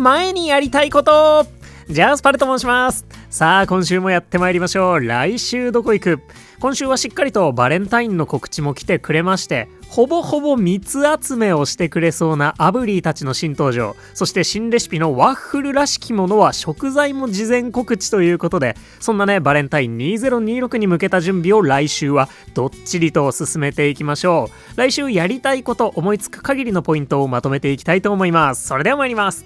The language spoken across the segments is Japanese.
前にやりたいこと。ジャスパルと申します。さあ今週もやってまいりましょう。来週どこ行く？今週はしっかりとバレンタインの告知も来てくれまして、ほぼほぼ蜜集めをしてくれそうなアブリーたちの新登場、そして新レシピのワッフルらしきものは食材も事前告知ということで、そんなねバレンタイン2026に向けた準備を来週はどっちりと進めていきましょう。来週やりたいこと、思いつく限りのポイントをまとめていきたいと思います。それでは参ります。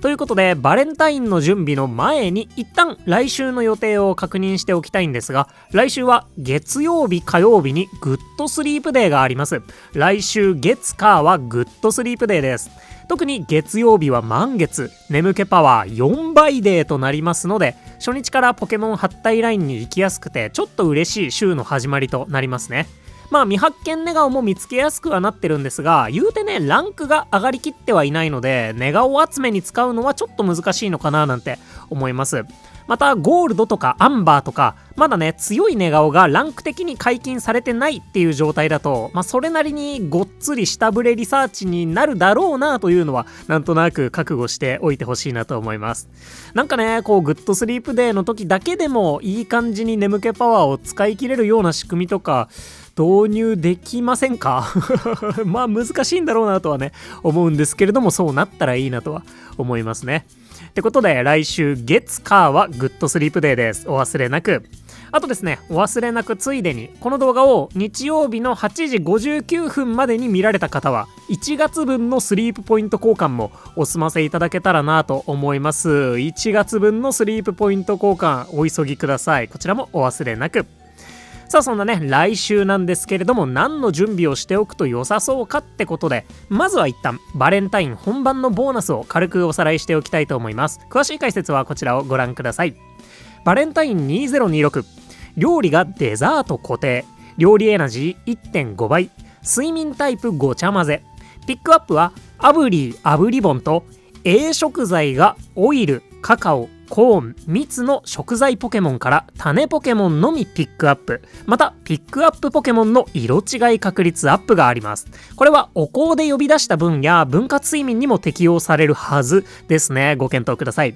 ということでバレンタインの準備の前に一旦来週の予定を確認しておきたいんですが、来週は月曜日火曜日にグッドスリープデーがあります。来週月火はグッドスリープデーです。特に月曜日は満月、眠気パワー4倍デーとなりますので、初日からポケモン8体ラインに行きやすくてちょっと嬉しい週の始まりとなりますね。未発見寝顔も見つけやすくはなってるんですが、言うてねランクが上がりきってはいないので、寝顔集めに使うのはちょっと難しいのかななんて思います。またゴールドとかアンバーとかまだね強い寝顔がランク的に解禁されてないっていう状態だと、それなりにごっつり下振れリサーチになるだろうなというのはなんとなく覚悟しておいてほしいなと思います。なんかねこうグッドスリープデーの時だけでもいい感じに眠気パワーを使い切れるような仕組みとか導入できませんか？難しいんだろうなとはね思うんですけれども、そうなったらいいなとは思いますね。ってことで来週月火はグッドスリープデーです。お忘れなく。あとですね、お忘れなくついでにこの動画を日曜日の8時59分までに見られた方は1月分のスリープポイント交換もお済ませいただけたらなと思います。1月分のスリープポイント交換お急ぎください。こちらもお忘れなく。さあそんなね来週なんですけれども、何の準備をしておくと良さそうかってことで、まずは一旦バレンタイン本番のボーナスを軽くおさらいしておきたいと思います。詳しい解説はこちらをご覧ください。バレンタイン2026、料理がデザート固定、料理エナジー 1.5 倍、睡眠タイプごちゃ混ぜ。ピックアップはアブリー炙りボンと A 食材がオイル、カカオ、コーン、蜜の食材ポケモンから種ポケモンのみピックアップ。またピックアップポケモンの色違い確率アップがあります。これはお香で呼び出した分や分割睡眠にも適用されるはずですね。ご検討ください。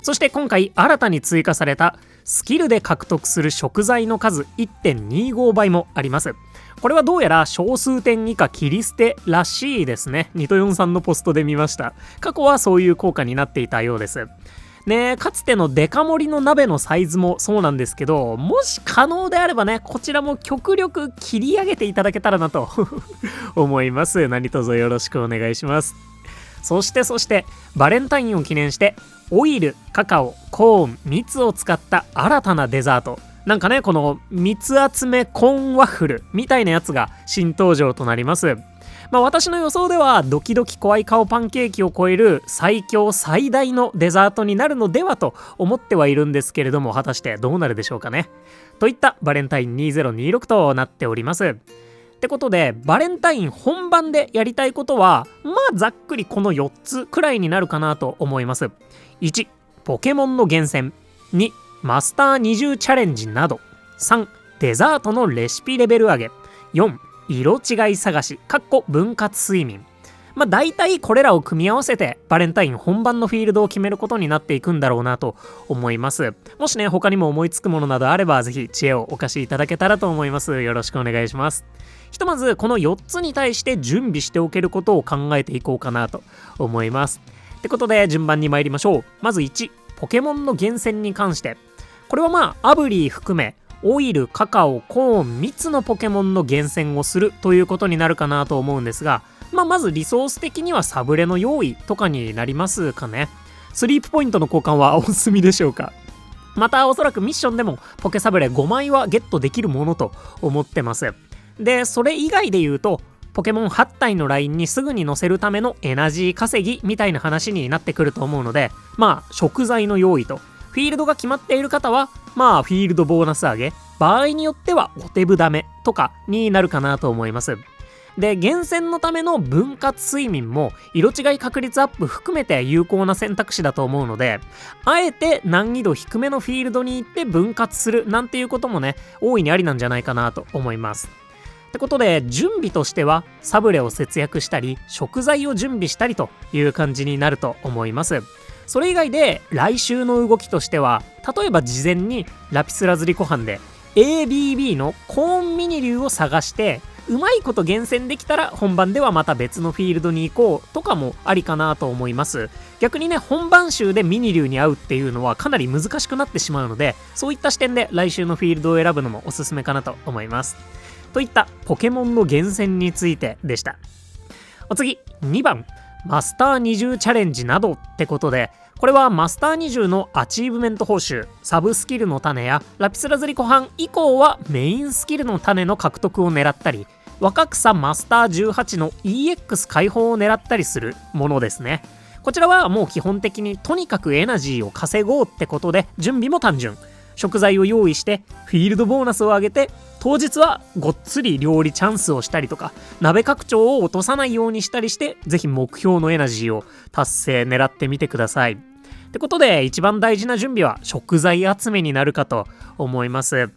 そして今回新たに追加されたスキルで獲得する食材の数 1.25 倍もあります。これはどうやら小数点以下切り捨てらしいですね。ニトヨンさんのポストで見ました。過去はそういう効果になっていたようです。ね、かつてのデカ盛りの鍋のサイズもそうなんですけど、もし可能であればねこちらも極力切り上げていただけたらなと思います。何卒よろしくお願いします。そしてバレンタインを記念してオイル、カカオ、コーン、蜜を使った新たなデザート、なんかねこの蜜集めコーンワッフルみたいなやつが新登場となります。私の予想ではドキドキ怖い顔パンケーキを超える最強最大のデザートになるのではと思ってはいるんですけれども、果たしてどうなるでしょうかね。といったバレンタイン2026となっております。ってことでバレンタイン本番でやりたいことはざっくりこの4つくらいになるかなと思います。1、ポケモンの厳選。2、マスター20チャレンジなど。3、デザートのレシピレベル上げ。4、色違い探し分割睡眠。大体これらを組み合わせてバレンタイン本番のフィールドを決めることになっていくんだろうなと思います。もしね他にも思いつくものなどあればぜひ知恵をお貸しいただけたらと思います。よろしくお願いします。ひとまずこの4つに対して準備しておけることを考えていこうかなと思います。ってことで順番に参りましょう。まず1、ポケモンの厳選に関して、これはアブリー含めオイル、カカオ、コーン、蜜のポケモンの厳選をするということになるかなと思うんですが、まずリソース的にはサブレの用意とかになりますかね。スリープポイントの交換はお済みでしょうか。またおそらくミッションでもポケサブレ5枚はゲットできるものと思ってます。でそれ以外で言うとポケモン8体のラインにすぐに乗せるためのエナジー稼ぎみたいな話になってくると思うので、食材の用意とフィールドが決まっている方はフィールドボーナス上げ、場合によってはお手札めとかになるかなと思います。で厳選のための分割睡眠も色違い確率アップ含めて有効な選択肢だと思うので、あえて難易度低めのフィールドに行って分割するなんていうこともね大いにありなんじゃないかなと思います。ってことで準備としてはサブレを節約したり食材を準備したりという感じになると思います。それ以外で来週の動きとしては、例えば事前にラピスラズリ湖畔で ABB のコーンミニ竜を探してうまいこと厳選できたら本番ではまた別のフィールドに行こうとかもありかなと思います。逆にね、本番週でミニ竜に会うっていうのはかなり難しくなってしまうので、そういった視点で来週のフィールドを選ぶのもおすすめかなと思います。といったポケモンの厳選についてでした。お次、2番マスター20チャレンジなどってことで、これはマスター20のアチーブメント報酬、サブスキルの種やラピスラズリ湖畔以降はメインスキルの種の獲得を狙ったり、若草マスター18の EX 解放を狙ったりするものですね。こちらはもう基本的にとにかくエナジーを稼ごうってことで、準備も単純。食材を用意してフィールドボーナスを上げて、当日はごっつり料理チャンスをしたりとか、鍋拡張を落とさないようにしたりして、ぜひ目標のエナジーを達成狙ってみてください。ってことで一番大事な準備は食材集めになるかと思います。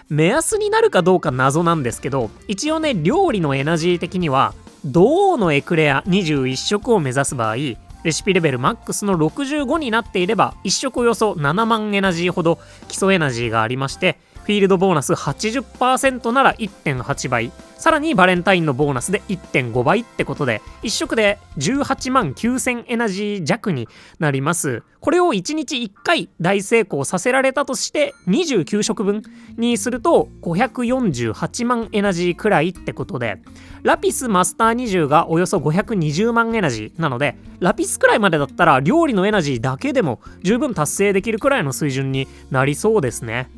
目安になるかどうか謎なんですけど、一応ね、料理のエナジー的には銅のエクレア21色を目指す場合、レシピレベルマックスの65になっていれば1色およそ7万エナジーほど基礎エナジーがありまして、フィールドボーナス 80% なら 1.8 倍、さらにバレンタインのボーナスで 1.5 倍ってことで、1色で18万9000エナジー弱になります。これを1日1回大成功させられたとして29色分にすると548万エナジーくらいってことで、ラピスマスター20がおよそ520万エナジーなので、ラピスくらいまでだったら料理のエナジーだけでも十分達成できるくらいの水準になりそうですね。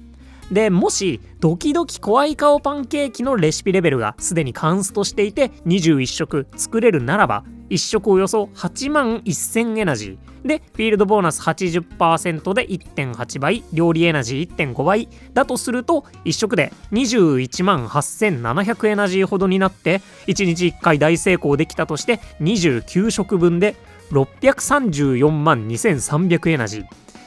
で、もしドキドキ怖い顔パンケーキのレシピレベルがすでにカンストしていて21色作れるならば、1色およそ8万1000エナジーでフィールドボーナス 80% で 1.8 倍、料理エナジー 1.5 倍だとすると、1色で21万8700エナジーほどになって、1日1回大成功できたとして29色分で634万2300エナジー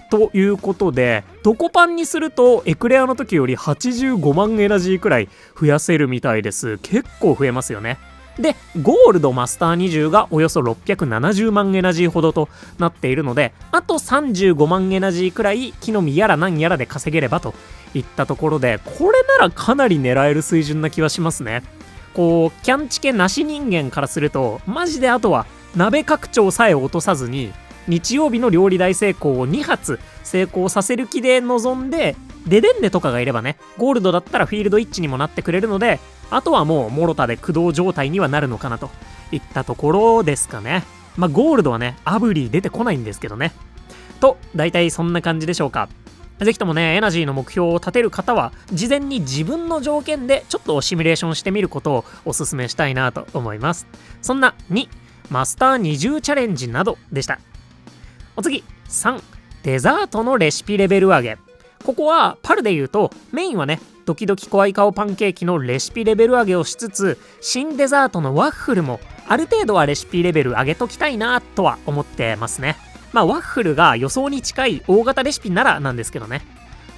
ということで、ドコパンにするとエクレアの時より85万エナジーくらい増やせるみたいです。結構増えますよね。で、ゴールドマスター20がおよそ670万エナジーほどとなっているので、あと35万エナジーくらい木の実やら何やらで稼げればといったところで、これならかなり狙える水準な気はしますね。こうキャンチケなし人間からすると、マジであとは鍋拡張さえ落とさずに日曜日の料理大成功を2発成功させる気で臨んで、デデンネとかがいればね、ゴールドだったらフィールドイッチにもなってくれるので、あとはもうモロタで駆動状態にはなるのかなといったところですかね。まあゴールドはね、アブリー出てこないんですけどね。と、大体そんな感じでしょうか。ぜひともね、エナジーの目標を立てる方は、事前に自分の条件でちょっとシミュレーションしてみることをお勧めしたいなと思います。そんな2、マスター20チャレンジなどでした。お次、3、デザートのレシピレベル上げ。ここはパルで言うと、メインはね、ドキドキ怖い顔パンケーキのレシピレベル上げをしつつ、新デザートのワッフルもある程度はレシピレベル上げときたいなとは思ってますね。まあワッフルが予想に近い大型レシピならなんですけどね。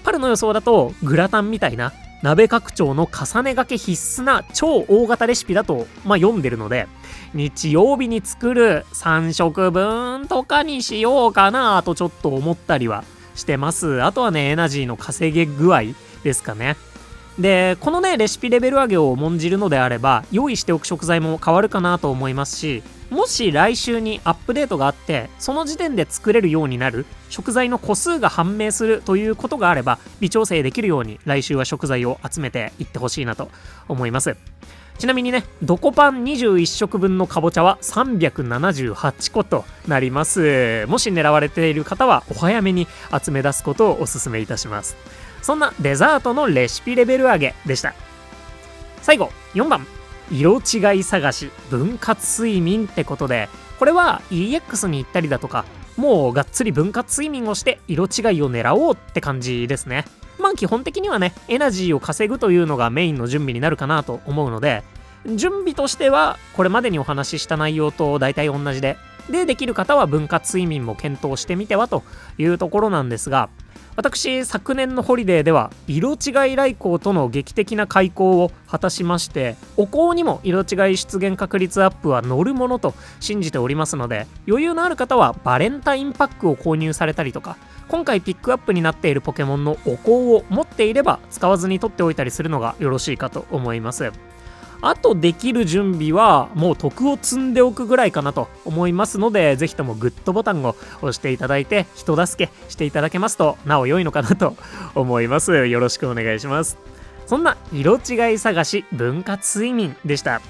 パルの予想だとグラタンみたいな鍋拡張の重ねがけ必須な超大型レシピだと読んでるので、日曜日に作る3食分とかにしようかなとちょっと思ったりはしてます。あとはね、エナジーの稼げ具合ですかね。で、このね、レシピレベル上げを重んじるのであれば、用意しておく食材も変わるかなと思いますし、もし来週にアップデートがあって、その時点で作れるようになる食材の個数が判明するということがあれば、微調整できるように来週は食材を集めていってほしいなと思います。ちなみにね、ドコパン21食分のかぼちゃは378個となります。もし狙われている方はお早めに集め出すことをお勧めいたします。そんなデザートのレシピレベル上げでした。最後、4番。色違い探し分割睡眠ってことで、これは EX に行ったりだとか、もうがっつり分割睡眠をして色違いを狙おうって感じですね。まあ基本的にはね、エナジーを稼ぐというのがメインの準備になるかなと思うので、準備としてはこれまでにお話しした内容と大体同じで、できる方は分割睡眠も検討してみてはというところなんですが、私昨年のホリデーでは色違い来光との劇的な開口を果たしまして、お香にも色違い出現確率アップは乗るものと信じておりますので、余裕のある方はバレンタインパックを購入されたりとか、今回ピックアップになっているポケモンのお香を持っていれば使わずに取っておいたりするのがよろしいかと思います。あとできる準備はもう徳を積んでおくぐらいかなと思いますので、ぜひともグッドボタンを押していただいて人助けしていただけますとなお良いのかなと思います。よろしくお願いします。そんな色違い探し分割睡眠でした。っ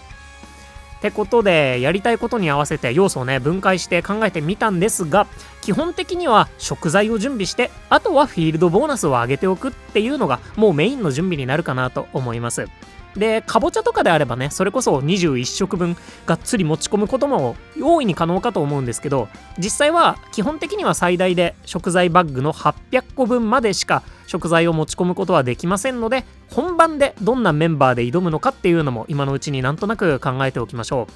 てことで、やりたいことに合わせて要素をね分解して考えてみたんですが、基本的には食材を準備して、あとはフィールドボーナスを上げておくっていうのがもうメインの準備になるかなと思います。で、かぼちゃとかであればね、それこそ21食分がっつり持ち込むことも大いに可能かと思うんですけど、実際は基本的には最大で食材バッグの800個分までしか食材を持ち込むことはできませんので、本番でどんなメンバーで挑むのかっていうのも今のうちになんとなく考えておきましょう。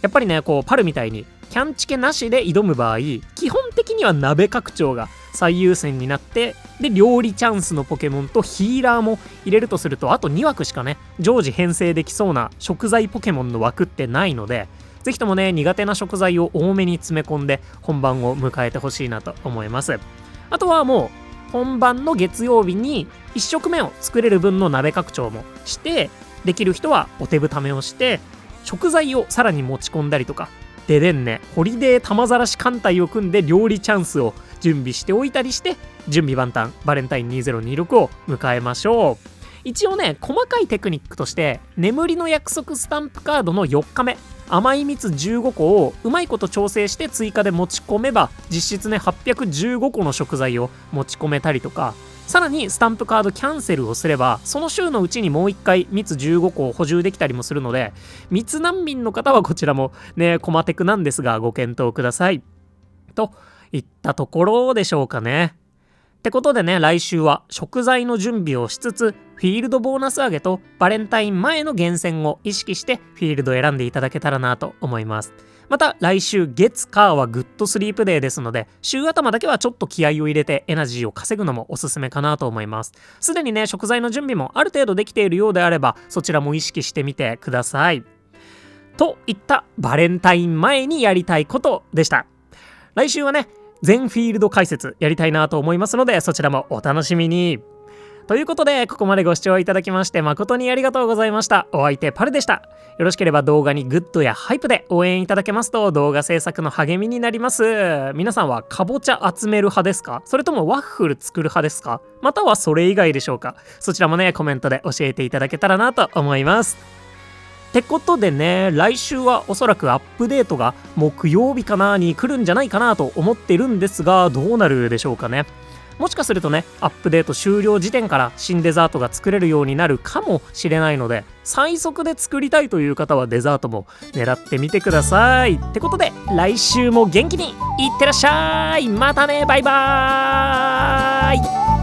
やっぱりね、こうパルみたいにキャンチケなしで挑む場合、基本的には鍋拡張が最優先になって、で料理チャンスのポケモンとヒーラーも入れるとすると、あと2枠しかね常時編成できそうな食材ポケモンの枠ってないので、ぜひともね苦手な食材を多めに詰め込んで本番を迎えてほしいなと思います。あとはもう本番の月曜日に1食目を作れる分の鍋拡張もして、できる人はお手ぶめをして食材をさらに持ち込んだりとか、ででんねホリデー玉ざらし艦隊を組んで料理チャンスを準備しておいたりして、準備万端バレンタイン2026を迎えましょう。一応ね、細かいテクニックとして眠りの約束スタンプカードの4日目甘い蜜15個をうまいこと調整して追加で持ち込めば、実質ね815個の食材を持ち込めたりとか、さらにスタンプカードキャンセルをすればその週のうちにもう1回蜜15個を補充できたりもするので、蜜難民の方はこちらもねコマテクなんですがご検討くださいといったところでしょうかね。ってことでね、来週は食材の準備をしつつフィールドボーナス上げとバレンタイン前の厳選を意識してフィールドを選んでいただけたらなと思います。また来週月火はグッドスリープデーですので、週頭だけはちょっと気合を入れてエナジーを稼ぐのもおすすめかなと思います。すでにね食材の準備もある程度できているようであれば、そちらも意識してみてくださいといったバレンタイン前にやりたいことでした。来週はね全フィールド解説やりたいなと思いますので、そちらもお楽しみに。ということで、ここまでご視聴いただきまして誠にありがとうございました。お相手パルでした。よろしければ動画にグッドやハイプで応援いただけますと動画制作の励みになります。皆さんはかぼちゃ集める派ですか？それともワッフル作る派ですか？またはそれ以外でしょうか？そちらもねコメントで教えていただけたらなと思います。ってことでね、来週はおそらくアップデートが木曜日かなに来るんじゃないかなと思ってるんですが、どうなるでしょうかね。もしかするとね、アップデート終了時点から新デザートが作れるようになるかもしれないので、最速で作りたいという方はデザートも狙ってみてください。ってことで、来週も元気にいってらっしゃい。またね、バイバーイ。